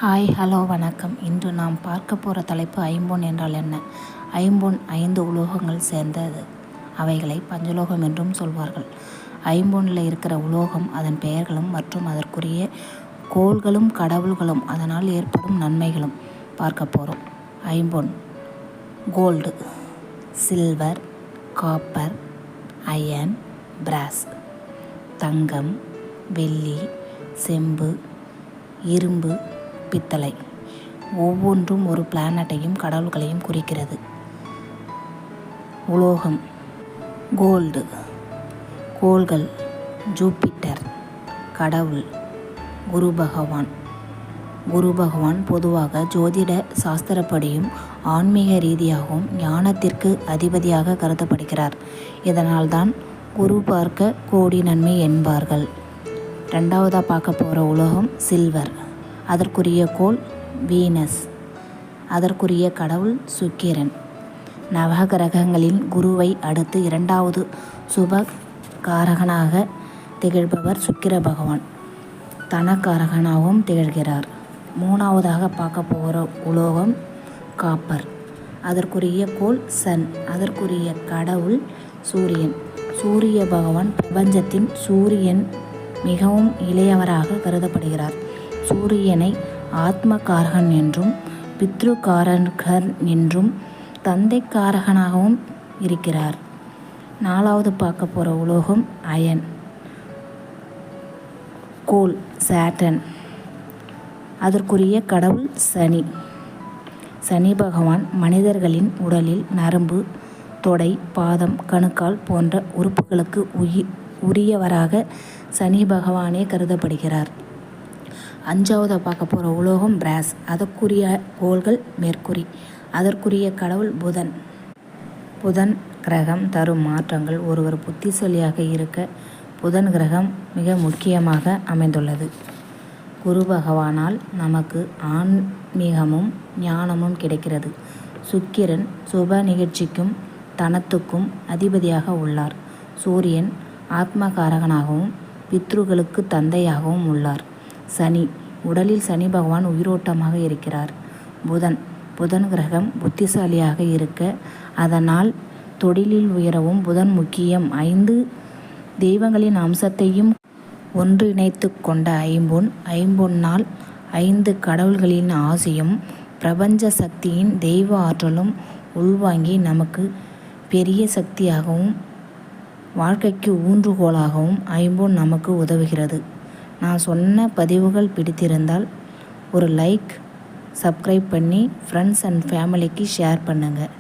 Hello வணக்கம். இன்று நாம் பார்க்க போகிற தலைப்பு ஐம்பொன் என்றால் என்ன? ஐம்பொன் 5 உலோகங்கள் சேர்ந்தது. அவைகளை பஞ்சலோகம் என்றும் சொல்வார்கள். ஐம்பொன்னில் இருக்கிற உலோகம், அதன் பெயர்களும் மற்றும் அதற்குரிய கோள்களும் கடவுள்களும் அதனால் ஏற்படும் நன்மைகளும் பார்க்க போகிறோம். ஐம்பொன்: கோல்டு, சில்வர், காப்பர், அயன், பிராஸ். தங்கம், வெள்ளி, செம்பு, இரும்பு, பித்தளை. ஒவ்வொன்றும் ஒரு பிளானட்டையும் கடவுள்களையும் குறிக்கிறது. உலோகம்: கோல்டு. கோள்கள்: ஜூபிட்டர். கடவுள்: குரு பகவான். குரு பகவான் பொதுவாக ஜோதிட சாஸ்திரப்படியும் ஆன்மீக ரீதியாகவும் ஞானத்திற்கு அதிபதியாக கருதப்படுகிறார். இதனால்தான் குரு பார்க்க கோடி நன்மை என்பார்கள். ரெண்டாவதாக பார்க்க போகிற உலோகம் சில்வர். அதற்குரிய கோள் வீனஸ். அதற்குரிய கடவுள் சுக்கிரன். நவகிரகங்களின் குருவை அடுத்து 2வது சுபகாரகனாக திகழ்பவர் சுக்கிர பகவான். தனக்காரகனாகவும் திகழ்கிறார். 3வதாக பார்க்க போகிற உலோகம் காப்பர். அதற்குரிய கோள் சன். அதற்குரிய கடவுள் சூரியன். சூரிய பகவான் பிரபஞ்சத்தின் சூரியன் மிகவும் இளையவராக கருதப்படுகிறார். சூரியனை ஆத்மகாரகன் என்றும் பித்ருகாரகன் என்றும் தந்தைக்காரகனாகவும் இருக்கிறார். 4வது பார்க்க போகிற உலோகம் அயன். கோள் சாட்டர்ன். அதற்குரிய கடவுள் சனி. சனி பகவான் மனிதர்களின் உடலில் நரம்பு, தொடை, பாதம், கணுக்கால் போன்ற உறுப்புகளுக்கு உரியவராக சனி பகவானே கருதப்படுகிறார். 5வது பார்க்க போகிற உலோகம் பிராஸ். அதற்குரிய கோள்கள் மெர்க்குரி. அதற்குரிய கடவுள் புதன். புதன் கிரகம் தரும் மாற்றங்கள். ஒருவர் புத்திசாலியாக இருக்க புதன் கிரகம் மிக முக்கியமாக அமைந்துள்ளது. குரு பகவானால் நமக்கு ஆன்மீகமும் ஞானமும் கிடைக்கிறது. சுக்கிரன் சுப நிகழ்ச்சிக்கும் தனத்துக்கும் அதிபதியாக உள்ளார். சூரியன் ஆத்மகாரகனாகவும் பித்ருகளுக்கு தந்தையாகவும் உள்ளார். சனி உடலில் சனி பகவான் உயிரோட்டமாக இருக்கிறார். புதன் கிரகம் புத்திசாலியாக இருக்க, அதனால் தொழிலில் உயரவும் புதன் முக்கியம். 5 தெய்வங்களின் அம்சத்தையும் ஒன்றிணைத்து கொண்ட ஐம்பொன்னால் 5 கடவுள்களின் ஆசையும் பிரபஞ்ச சக்தியின் தெய்வ ஆற்றலும் உள்வாங்கி நமக்கு பெரிய சக்தியாகவும் வாழ்க்கைக்கு ஊன்றுகோலாகவும் ஐம்பொன் நமக்கு உதவுகிறது. நான் சொன்ன பதிவுகள் பிடித்திருந்தால் ஒரு லைக், சப்ஸ்கிரைப் பண்ணி ஃப்ரெண்ட்ஸ் அண்ட் ஃபேமிலிக்கு ஷேர் பண்ணுங்கள்.